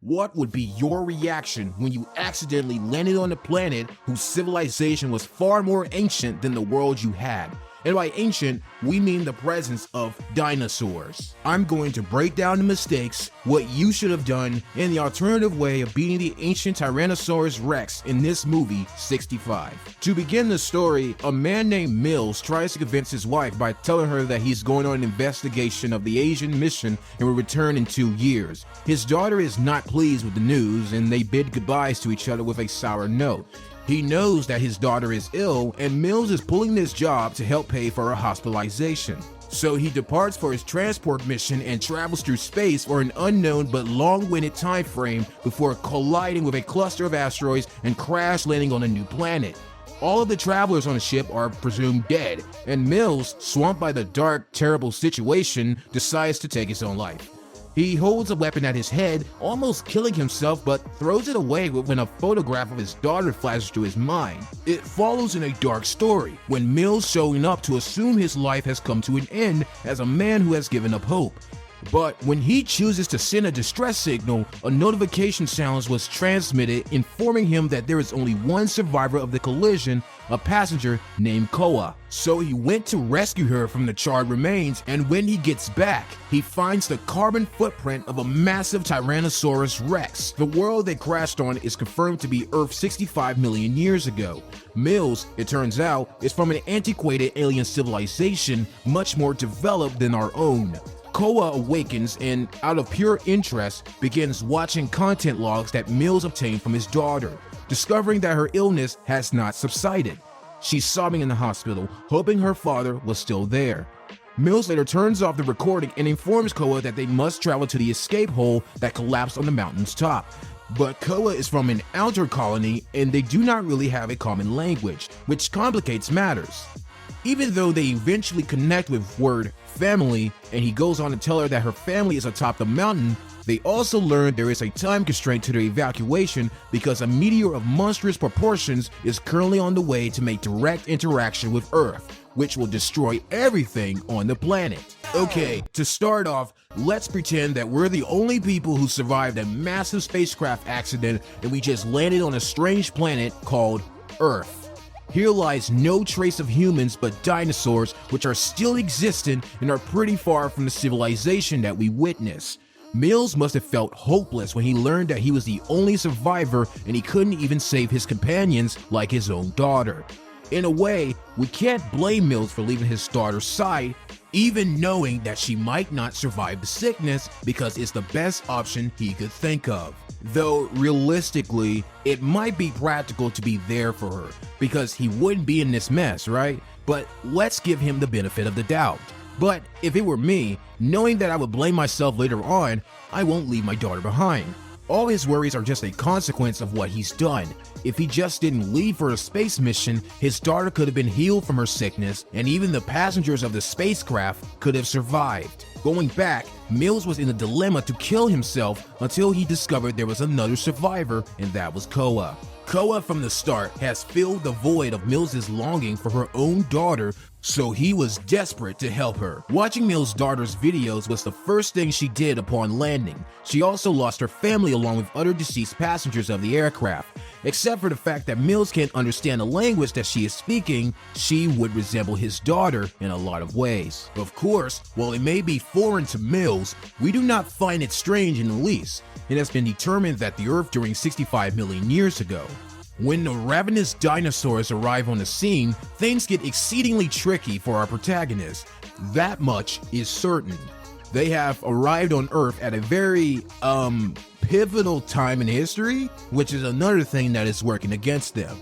What would be your reaction when you accidentally landed on a planet whose civilization was far more ancient than the world you had? And by ancient, we mean the presence of dinosaurs. I'm going to break down the mistakes, what you should have done, and the alternative way of beating the ancient Tyrannosaurus Rex in this movie, 65. To begin the story, a man named Mills tries to convince his wife by telling her that he's going on an investigation of the Asian mission and will return in 2 years. His daughter is not pleased with the news, and they bid goodbyes to each other with a sour note. He knows that his daughter is ill, and Mills is pulling this job to help pay for her hospitalization. So he departs for his transport mission and travels through space for an unknown but long-winded time frame before colliding with a cluster of asteroids and crash landing on a new planet. All of the travelers on the ship are presumed dead, and Mills, swamped by the dark, terrible situation, decides to take his own life. He holds a weapon at his head, almost killing himself, but throws it away when a photograph of his daughter flashes to his mind. It follows in a dark story, when Mills showing up to assume his life has come to an end as a man who has given up hope. But when he chooses to send a distress signal, a notification sound was transmitted informing him that there is only one survivor of the collision, a passenger named Koa. So he went to rescue her from the charred remains, and when he gets back, he finds the carbon footprint of a massive Tyrannosaurus Rex. The world they crashed on is confirmed to be Earth 65 million years ago. Mills, it turns out, is from an antiquated alien civilization much more developed than our own. Koa awakens and, out of pure interest, begins watching content logs that Mills obtained from his daughter, discovering that her illness has not subsided. She's sobbing in the hospital, hoping her father was still there. Mills later turns off the recording and informs Koa that they must travel to the escape hole that collapsed on the mountain's top. But Koa is from an outer colony and they do not really have a common language, which complicates matters. Even though they eventually connect with word family, and he goes on to tell her that her family is atop the mountain, they also learn there is a time constraint to their evacuation because a meteor of monstrous proportions is currently on the way to make direct interaction with Earth, which will destroy everything on the planet. Okay, to start off, let's pretend that we're the only people who survived a massive spacecraft accident and we just landed on a strange planet called Earth. Here lies no trace of humans but dinosaurs, which are still existent and are pretty far from the civilization that we witness. Mills must have felt hopeless when he learned that he was the only survivor and he couldn't even save his companions like his own daughter. In a way, we can't blame Mills for leaving his daughter's side, even knowing that she might not survive the sickness because it's the best option he could think of. Though realistically, it might be practical to be there for her because he wouldn't be in this mess, right? But let's give him the benefit of the doubt. But if it were me, knowing that I would blame myself later on, I won't leave my daughter behind. All his worries are just a consequence of what he's done. If he just didn't leave for a space mission, his daughter could have been healed from her sickness, and even the passengers of the spacecraft could have survived. Going back, Mills was in a dilemma to kill himself until he discovered there was another survivor, and that was Koa. Koa from the start has filled the void of Mills' longing for her own daughter, so he was desperate to help her. Watching Mills' daughter's videos was the first thing she did upon landing. She also lost her family along with other deceased passengers of the aircraft. Except for the fact that Mills can't understand the language that she is speaking, she would resemble his daughter in a lot of ways. Of course, while it may be foreign to Mills, we do not find it strange in the least. It has been determined that the Earth during 65 million years ago. When the ravenous dinosaurs arrive on the scene, things get exceedingly tricky for our protagonist. That much is certain. They have arrived on Earth at a very, pivotal time in history, which is another thing that is working against them.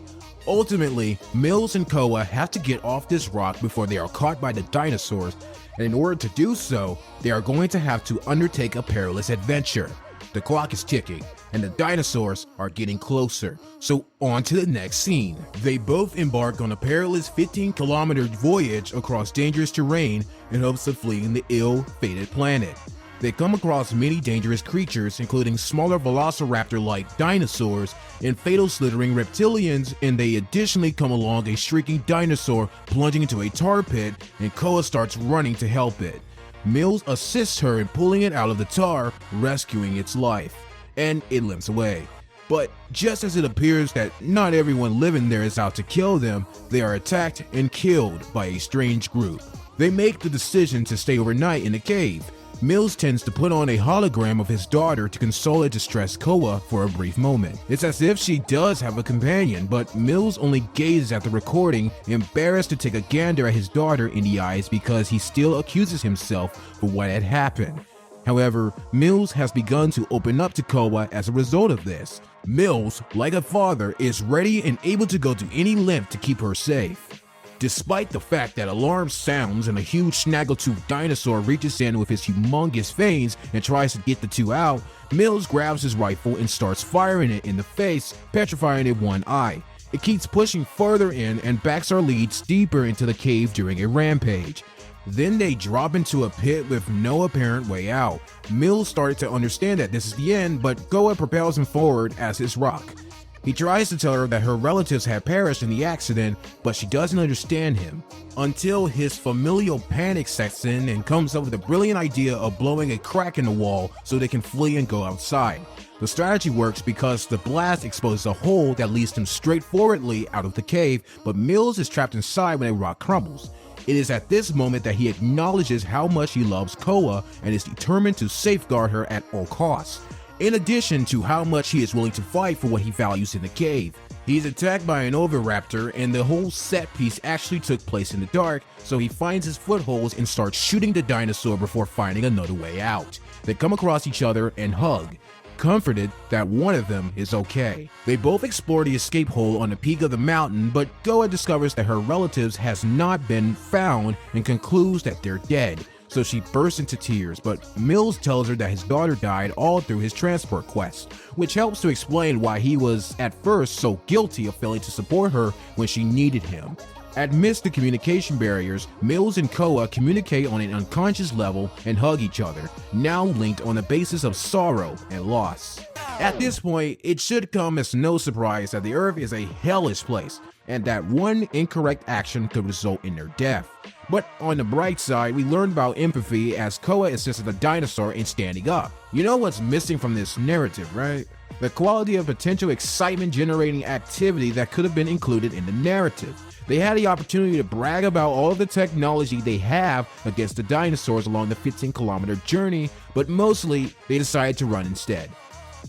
Ultimately, Mills and Koa have to get off this rock before they are caught by the dinosaurs, and in order to do so, they are going to have to undertake a perilous adventure. The clock is ticking, and the dinosaurs are getting closer, so on to the next scene. They both embark on a perilous 15-kilometer voyage across dangerous terrain in hopes of fleeing the ill-fated planet. They come across many dangerous creatures, including smaller velociraptor-like dinosaurs and fatal slithering reptilians, and they additionally come along a shrieking dinosaur plunging into a tar pit, and Koa starts running to help it. Mills assists her in pulling it out of the tar, rescuing its life. and it limps away. But just as it appears that not everyone living there is out to kill them, they are attacked and killed by a strange group. They make the decision to stay overnight in the cave. Mills tends to put on a hologram of his daughter to console a distressed Koa for a brief moment. It's as if she does have a companion, but Mills only gazes at the recording, embarrassed to take a gander at his daughter in the eyes because he still accuses himself for what had happened. However, Mills has begun to open up to Koa as a result of this. Mills, like a father, is ready and able to go to any length to keep her safe. Despite the fact that alarm sounds and a huge snaggletooth dinosaur reaches in with his humongous fangs and tries to get the two out, Mills grabs his rifle and starts firing it in the face, petrifying it one eye. It keeps pushing further in and backs our leads deeper into the cave during a rampage. Then they drop into a pit with no apparent way out. Mills started to understand that this is the end, but Koa propels him forward as his rock. He tries to tell her that her relatives had perished in the accident, but she doesn't understand him, until his familial panic sets in and comes up with the brilliant idea of blowing a crack in the wall so they can flee and go outside. The strategy works because the blast exposes a hole that leads them straightforwardly out of the cave, but Mills is trapped inside when a rock crumbles. It is at this moment that he acknowledges how much he loves Koa and is determined to safeguard her at all costs, in addition to how much he is willing to fight for what he values in the cave. He's attacked by an oviraptor, and the whole set piece actually took place in the dark, so he finds his footholds and starts shooting the dinosaur before finding another way out. They come across each other and hug, comforted that one of them is okay. They both explore the escape hole on the peak of the mountain, but Koa discovers that her relatives has not been found and concludes that they're dead. So she bursts into tears, but Mills tells her that his daughter died all through his transport quest, which helps to explain why he was at first so guilty of failing to support her when she needed him. Amidst the communication barriers, Mills and Koa communicate on an unconscious level and hug each other, now linked on the basis of sorrow and loss. At this point, it should come as no surprise that the Earth is a hellish place, and that one incorrect action could result in their death. But on the bright side, we learn about empathy as Koa assisted the dinosaur in standing up. You know what's missing from this narrative, right? The quality of potential excitement-generating activity that could have been included in the narrative. They had the opportunity to brag about all of the technology they have against the dinosaurs along the 15-kilometer journey, but mostly they decided to run instead.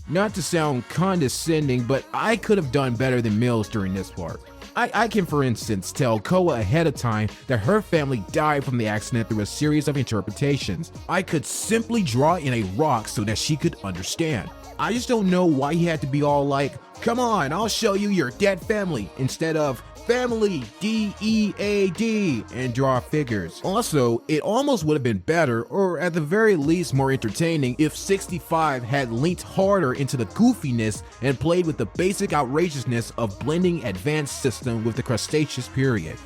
Not to sound condescending, but I could have done better than Mills during this part. I can, for instance, tell Koa ahead of time that her family died from the accident through a series of interpretations. I could simply draw in a rock so that she could understand. I just don't know why he had to be all like, "Come on, I'll show you your dead family," instead of "family, D-E-A-D," and draw figures. Also, it almost would have been better, or at the very least more entertaining, if 65 had leaned harder into the goofiness and played with the basic outrageousness of blending advanced system with the Cretaceous period.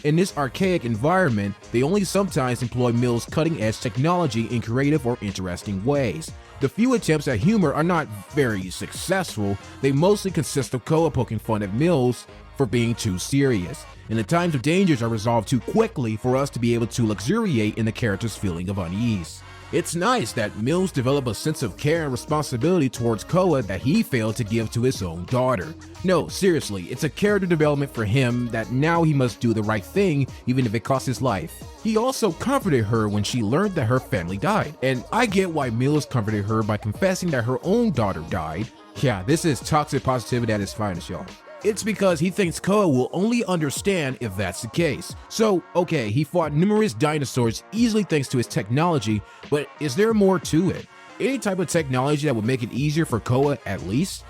In this archaic environment, they only sometimes employ Mills' cutting-edge technology in creative or interesting ways. The few attempts at humor are not very successful. They mostly consist of Koa poking fun at Mills for being too serious, and the times of dangers are resolved too quickly for us to be able to luxuriate in the character's feeling of unease. It's nice that Mills developed a sense of care and responsibility towards Koa that he failed to give to his own daughter. No, seriously, it's a character development for him that now he must do the right thing even if it costs his life. He also comforted her when she learned that her family died, and I get why Mills comforted her by confessing that her own daughter died. Yeah, this is toxic positivity at its finest, y'all. It's because he thinks Koa will only understand if that's the case. So, okay, he fought numerous dinosaurs easily thanks to his technology, but is there more to it? Any type of technology that would make it easier for Koa at least?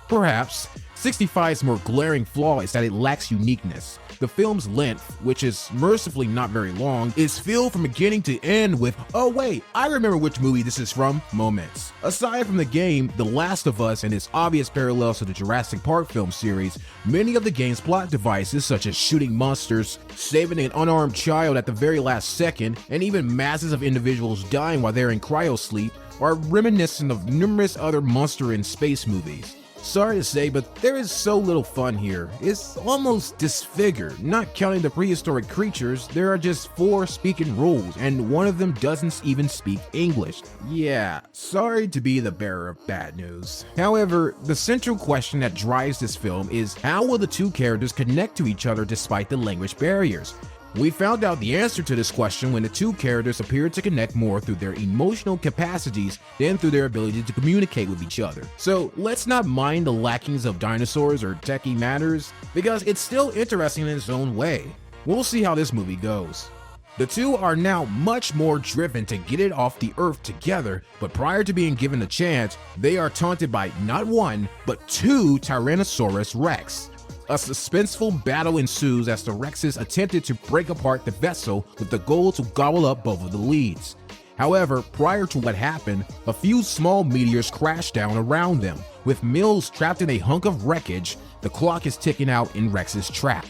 Perhaps. 65's more glaring flaw is that it lacks uniqueness. The film's length, which is mercifully not very long, is filled from beginning to end with "oh wait, I remember which movie this is from" moments. Aside from the game, The Last of Us and its obvious parallels to the Jurassic Park film series, many of the game's plot devices such as shooting monsters, saving an unarmed child at the very last second, and even masses of individuals dying while they're in cryosleep are reminiscent of numerous other monster and space movies. Sorry to say, but there is so little fun here. It's almost disfigured. Not counting the prehistoric creatures, there are just 4 speaking rules, and one of them doesn't even speak English. Yeah, sorry to be the bearer of bad news. However, the central question that drives this film is how will the 2 characters connect to each other despite the language barriers? We found out the answer to this question when the 2 characters appeared to connect more through their emotional capacities than through their ability to communicate with each other. So let's not mind the lackings of dinosaurs or techie matters, because it's still interesting in its own way. We'll see how this movie goes. The 2 are now much more driven to get it off the earth together, but prior to being given a chance, they are taunted by not 1, but 2 Tyrannosaurus Rex. A suspenseful battle ensues as the Rexes attempted to break apart the vessel with the goal to gobble up both of the leads. However, prior to what happened, a few small meteors crashed down around them. With Mills trapped in a hunk of wreckage, the clock is ticking out in Rex's trap.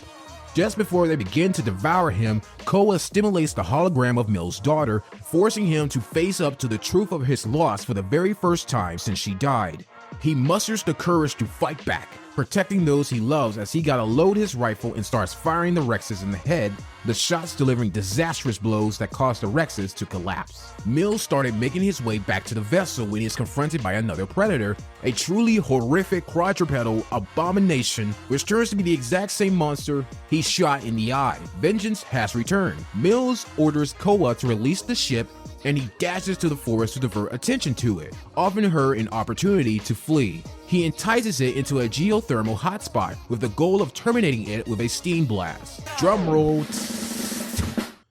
Just before they begin to devour him, Koa stimulates the hologram of Mills' daughter, forcing him to face up to the truth of his loss for the very first time since she died. He musters the courage to fight back, protecting those he loves as he gotta load his rifle and starts firing the Rexes in the head, the shots delivering disastrous blows that cause the Rexes to collapse. Mills started making his way back to the vessel when he is confronted by another predator, a truly horrific quadrupedal abomination which turns to be the exact same monster he shot in the eye. Vengeance has returned. Mills orders Koa to release the ship and he dashes to the forest to divert attention to it, offering her an opportunity to flee. He entices it into a geothermal hotspot with the goal of terminating it with a steam blast. Drum roll.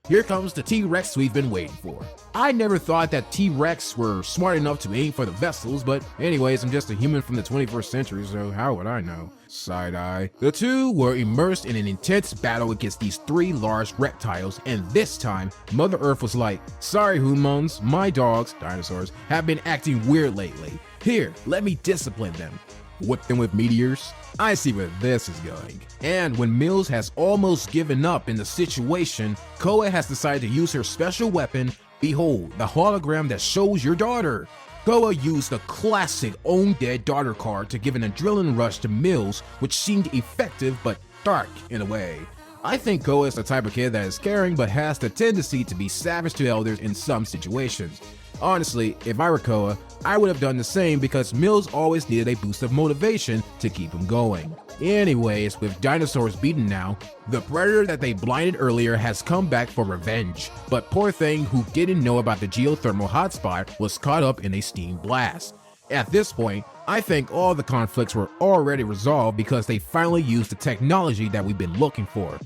Here comes the T-Rex we've been waiting for. I never thought that T-Rex were smart enough to aim for the vessels, but anyways, I'm just a human from the 21st century, so how would I know? Side-eye. The 2 were immersed in an intense battle against these 3 large reptiles, and this time, Mother Earth was like, sorry humans, my dogs, dinosaurs, have been acting weird lately. Here, let me discipline them. Whip them with meteors? I see where this is going. And when Mills has almost given up in the situation, Koa has decided to use her special weapon. Behold, the hologram that shows your daughter. Koa used the classic own dead daughter card to give an adrenaline rush to Mills, which seemed effective but dark in a way. I think Koa is the type of kid that is caring but has the tendency to be savage to elders in some situations. Honestly, if I were Koa, I would have done the same because Mills always needed a boost of motivation to keep him going. Anyways, with dinosaurs beaten now, the predator that they blinded earlier has come back for revenge, but poor thing who didn't know about the geothermal hotspot was caught up in a steam blast. At this point, I think all the conflicts were already resolved because they finally used the technology that we've been looking for.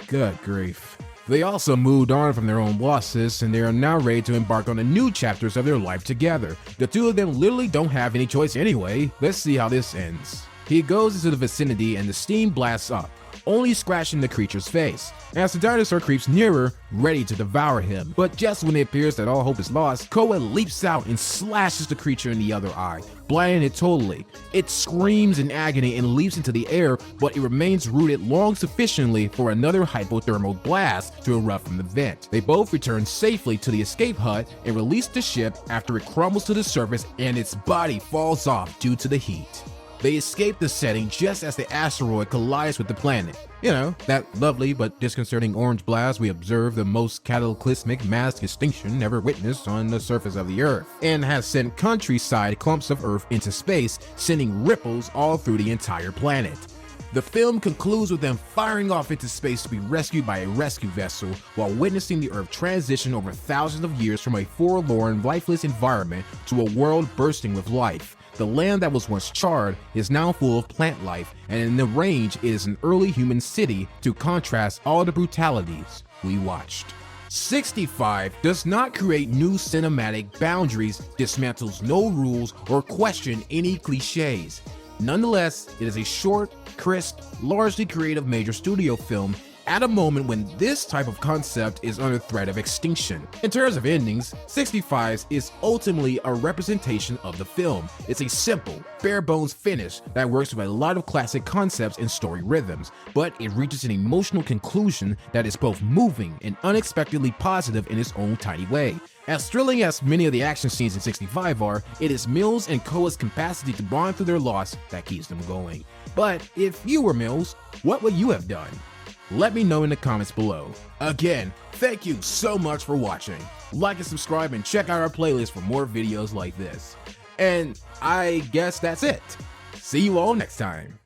Good grief. They also moved on from their own losses and they are now ready to embark on the new chapters of their life together. The 2 of them literally don't have any choice anyway. Let's see how this ends. He goes into the vicinity and the steam blasts up, only scratching the creature's face, as the dinosaur creeps nearer, ready to devour him. But just when it appears that all hope is lost, Koa leaps out and slashes the creature in the other eye, blinding it totally. It screams in agony and leaps into the air, but it remains rooted long sufficiently for another hypothermal blast to erupt from the vent. They both return safely to the escape hut and release the ship after it crumbles to the surface and its body falls off due to the heat. They escape the setting just as the asteroid collides with the planet. You know, that lovely but disconcerting orange blast we observe, the most cataclysmic mass extinction ever witnessed on the surface of the Earth, and has sent countryside clumps of Earth into space, sending ripples all through the entire planet. The film concludes with them firing off into space to be rescued by a rescue vessel while witnessing the Earth transition over thousands of years from a forlorn, lifeless environment to a world bursting with life. The land that was once charred is now full of plant life, and in the range it is an early human city to contrast all the brutalities we watched. 65 does not create new cinematic boundaries, dismantles no rules, or question any cliches. Nonetheless, it is a short, crisp, largely creative major studio film at a moment when this type of concept is under threat of extinction. In terms of endings, 65 is ultimately a representation of the film. It's a simple, bare-bones finish that works with a lot of classic concepts and story rhythms, but it reaches an emotional conclusion that is both moving and unexpectedly positive in its own tiny way. As thrilling as many of the action scenes in 65 are, it is Mills and Koa's capacity to bond through their loss that keeps them going. But if you were Mills, what would you have done? Let me know in the comments below. Again, thank you so much for watching. Like and subscribe and check out our playlist for more videos like this. And I guess that's it. See you all next time.